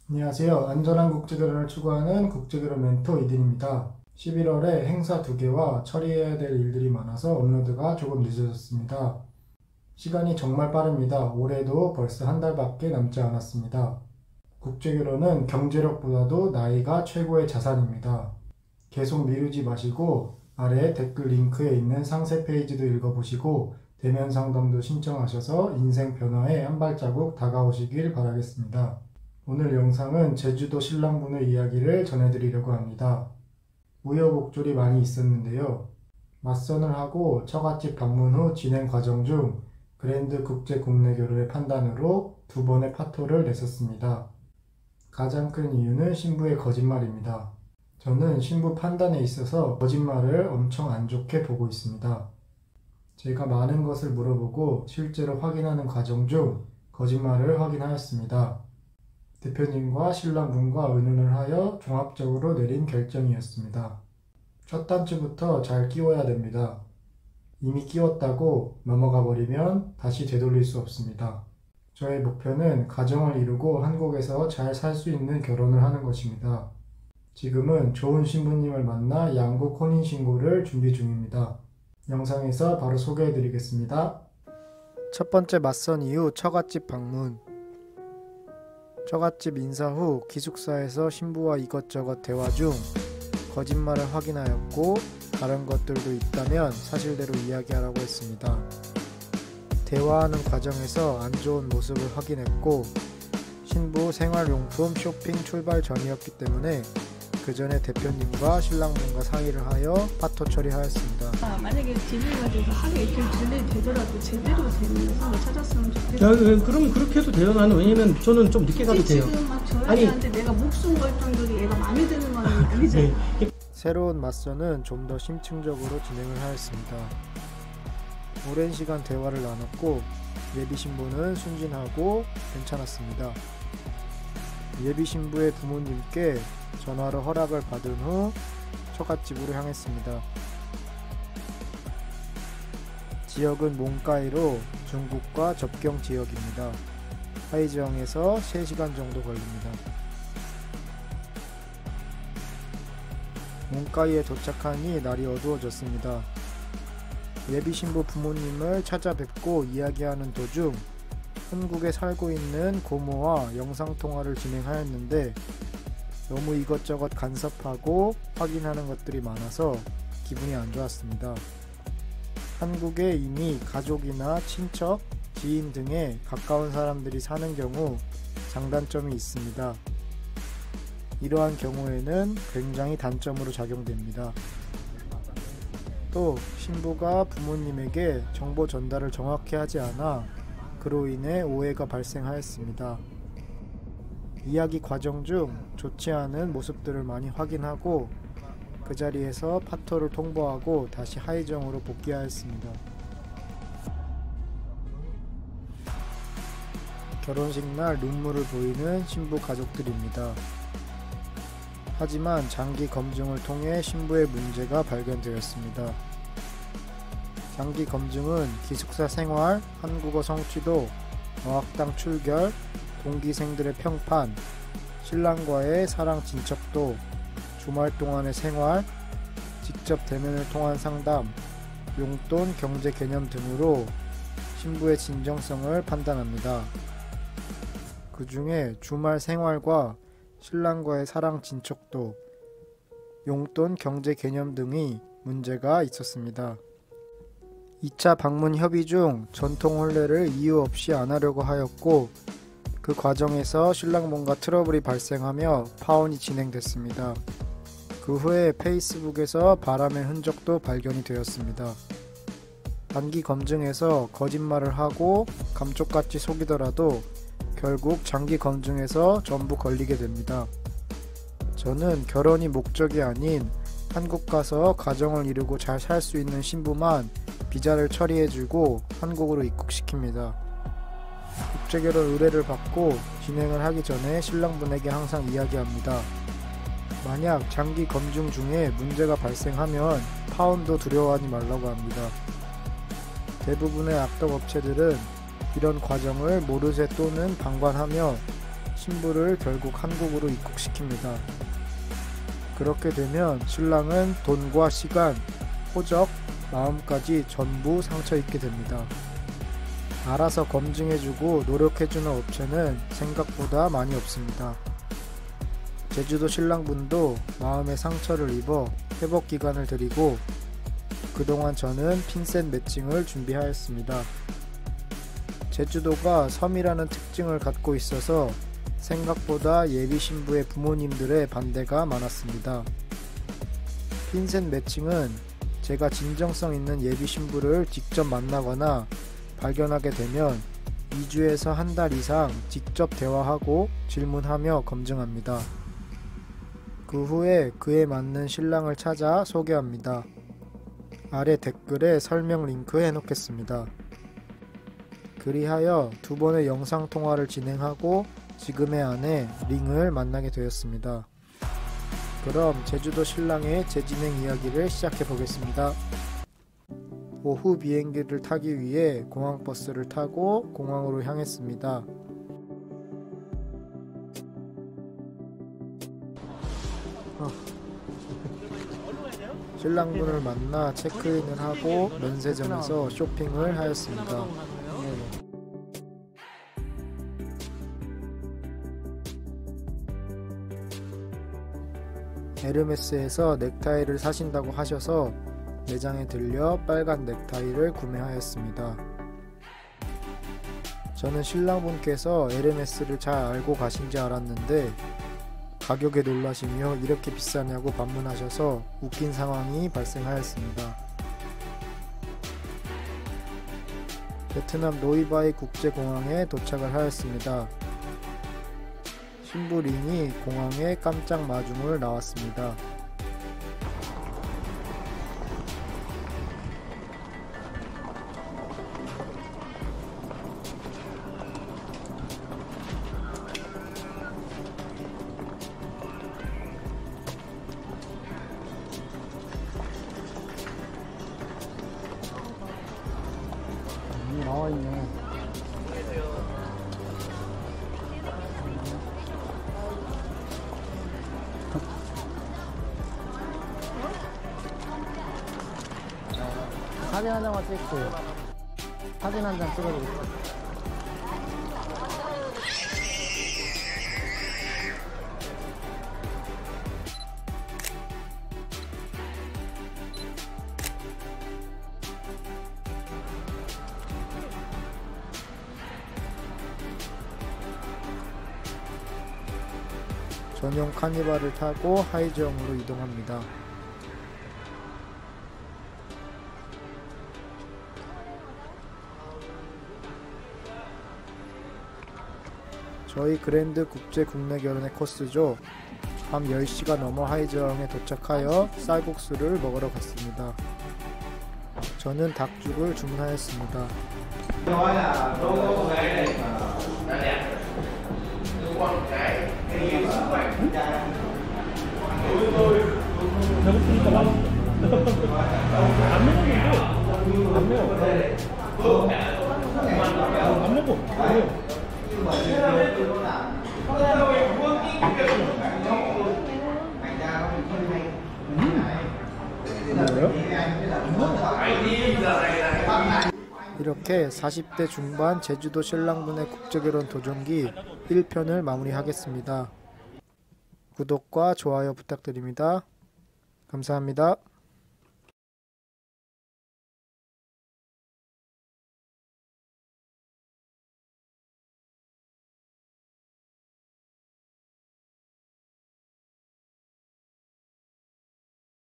안녕하세요. 안전한 국제결혼을 추구하는 국제결혼 멘토 이든입니다. 11월에 행사 2개와 처리해야 될 일들이 많아서 업로드가 조금 늦어졌습니다. 시간이 정말 빠릅니다. 올해도 벌써 한 달밖에 남지 않았습니다. 국제결혼은 경제력보다도 나이가 최고의 자산입니다. 계속 미루지 마시고 아래 댓글 링크에 있는 상세 페이지도 읽어보시고 대면 상담도 신청하셔서 인생 변화에 한 발자국 다가오시길 바라겠습니다. 오늘 영상은 제주도 신랑분의 이야기를 전해드리려고 합니다. 우여곡절이 많이 있었는데요. 맞선을 하고 처갓집 방문 후 진행 과정 중 그랜드 국제 국내 결혼의 판단으로 2번의 파토를 냈었습니다. 가장 큰 이유는 신부의 거짓말입니다. 저는 신부 판단에 있어서 거짓말을 엄청 안 좋게 보고 있습니다. 제가 많은 것을 물어보고 실제로 확인하는 과정 중 거짓말을 확인하였습니다. 대표님과 신랑분과 의논을 하여 종합적으로 내린 결정이었습니다. 첫 단추부터 잘 끼워야 됩니다. 이미 끼웠다고 넘어가 버리면 다시 되돌릴 수 없습니다. 저의 목표는 가정을 이루고 한국에서 잘 살 수 있는 결혼을 하는 것입니다. 지금은 좋은 신부님을 만나 양국 혼인신고를 준비 중입니다. 영상에서 바로 소개해 드리겠습니다. 첫 번째 맞선 이후 처갓집 방문. 처갓집 인사 후 기숙사에서 신부와 이것저것 대화 중 거짓말을 확인하였고 다른 것들도 있다면 사실대로 이야기하라고 했습니다. 대화하는 과정에서 안 좋은 모습을 확인했고 신부 생활용품 쇼핑 출발 전이었기 때문에 그 전에 대표님과 신랑분과 상의를 하여 파토 처리하였습니다. 만약에 집을 가지고 하루 이틀 딜레이 되더라도 제대로 되는 상을 찾았으면 좋겠어요. 그럼 그렇게 해도 돼요. 나는 왜냐면 저는 좀 늦게 가도 돼요. 지금 막 저희한테 내가 목숨 걸 정도로 얘가 마음에 드는 건 아니죠. 네. 새로운 맞선은 좀 더 심층적으로 진행을 하였습니다. 오랜 시간 대화를 나눴고 예비 신부는 순진하고 괜찮았습니다. 예비 신부의 부모님께 전화로 허락을 받은 후 처갓집으로 향했습니다. 지역은 몽카이로 중국과 접경 지역입니다. 하이지엉에서 3시간 정도 걸립니다. 몽카이에 도착하니 날이 어두워졌습니다. 예비 신부 부모님을 찾아뵙고 이야기하는 도중 한국에 살고 있는 고모와 영상통화를 진행하였는데 너무 이것저것 간섭하고 확인하는 것들이 많아서 기분이 안 좋았습니다. 한국에 이미 가족이나 친척, 지인 등에 가까운 사람들이 사는 경우 장단점이 있습니다. 이러한 경우에는 굉장히 단점으로 작용됩니다. 또 신부가 부모님에게 정보 전달을 정확히 하지 않아 그로 인해 오해가 발생하였습니다. 이야기 과정 중 좋지 않은 모습들을 많이 확인하고 그 자리에서 파토를 통보하고 다시 하이정으로 복귀하였습니다. 결혼식 날 눈물을 보이는 신부 가족들입니다. 하지만 장기 검증을 통해 신부의 문제가 발견되었습니다. 장기 검증은 기숙사 생활, 한국어 성취도, 어학당 출결, 동기생들의 평판, 신랑과의 사랑 진척도, 주말 동안의 생활, 직접 대면을 통한 상담, 용돈, 경제 개념 등으로 신부의 진정성을 판단합니다. 그 중에 주말 생활과 신랑과의 사랑 진척도, 용돈, 경제 개념 등이 문제가 있었습니다. 2차 방문 협의 중 전통 혼례를 이유 없이 안 하려고 하였고 그 과정에서 신랑분과 트러블이 발생하며 파혼이 진행됐습니다. 그 후에 페이스북에서 바람의 흔적도 발견이 되었습니다. 단기 검증에서 거짓말을 하고 감쪽같이 속이더라도 결국 장기 검증에서 전부 걸리게 됩니다. 저는 결혼이 목적이 아닌 한국 가서 가정을 이루고 잘 살 수 있는 신부만 비자를 처리해주고 한국으로 입국시킵니다. 국제결혼 의뢰를 받고 진행을 하기 전에 신랑분에게 항상 이야기합니다. 만약 장기 검증 중에 문제가 발생하면 파혼도 두려워하지 말라고 합니다. 대부분의 악덕 업체들은 이런 과정을 모르쇠 또는 방관하며 신부를 결국 한국으로 입국시킵니다. 그렇게 되면 신랑은 돈과 시간, 호적, 마음까지 전부 상처 입게 됩니다. 알아서 검증해주고 노력해주는 업체는 생각보다 많이 없습니다. 제주도 신랑분도 마음의 상처를 입어 회복 기간을 드리고 그동안 저는 핀셋 매칭을 준비하였습니다. 제주도가 섬이라는 특징을 갖고 있어서 생각보다 예비 신부의 부모님들의 반대가 많았습니다. 핀셋 매칭은 제가 진정성 있는 예비 신부를 직접 만나거나 발견하게 되면 2주에서 한 달 이상 직접 대화하고 질문하며 검증합니다. 그 후에 그에 맞는 신랑을 찾아 소개합니다. 아래 댓글에 설명 링크 해놓겠습니다. 그리하여 두 번의 영상통화를 진행하고 지금의 아내 링을 만나게 되었습니다. 그럼 제주도 신랑의 재진행 이야기를 시작해 보겠습니다. 오후 비행기를 타기 위해 공항버스를 타고 공항으로 향했습니다. 신랑분을 만나 체크인을 하고 면세점에서 쇼핑을 하였습니다. 에르메스에서 넥타이를 사신다고 하셔서 매장에 들려 빨간 넥타이를 구매하였습니다. 저는 신랑분께서 에르메스를 잘 알고 가신지 알았는데 가격에 놀라시며 이렇게 비싸냐고 반문하셔서 웃긴 상황이 발생하였습니다. 베트남 노이바이 국제공항에 도착을 하였습니다. 신부 링이 공항에 깜짝 마중을 나왔습니다. 나와있네. 사진 한 장만 찍고요. 사진 한 장 찍어드릴게요. 전용 카니발을 타고 하이저항으로 이동합니다. 저희 그랜드 국제 국내 결혼의 코스죠. 밤 10시가 넘어 하이저항에 도착하여 쌀국수를 먹으러 갔습니다. 저는 닭죽을 주문하였습니다. 배고프니까 맛있어. 안 먹었는데 안 매워. 안 먹어. 안 매워. 이렇게 40대 중반 제주도 신랑분의 국제결혼 도전기 1편을 마무리하겠습니다. 구독과 좋아요 부탁드립니다. 감사합니다.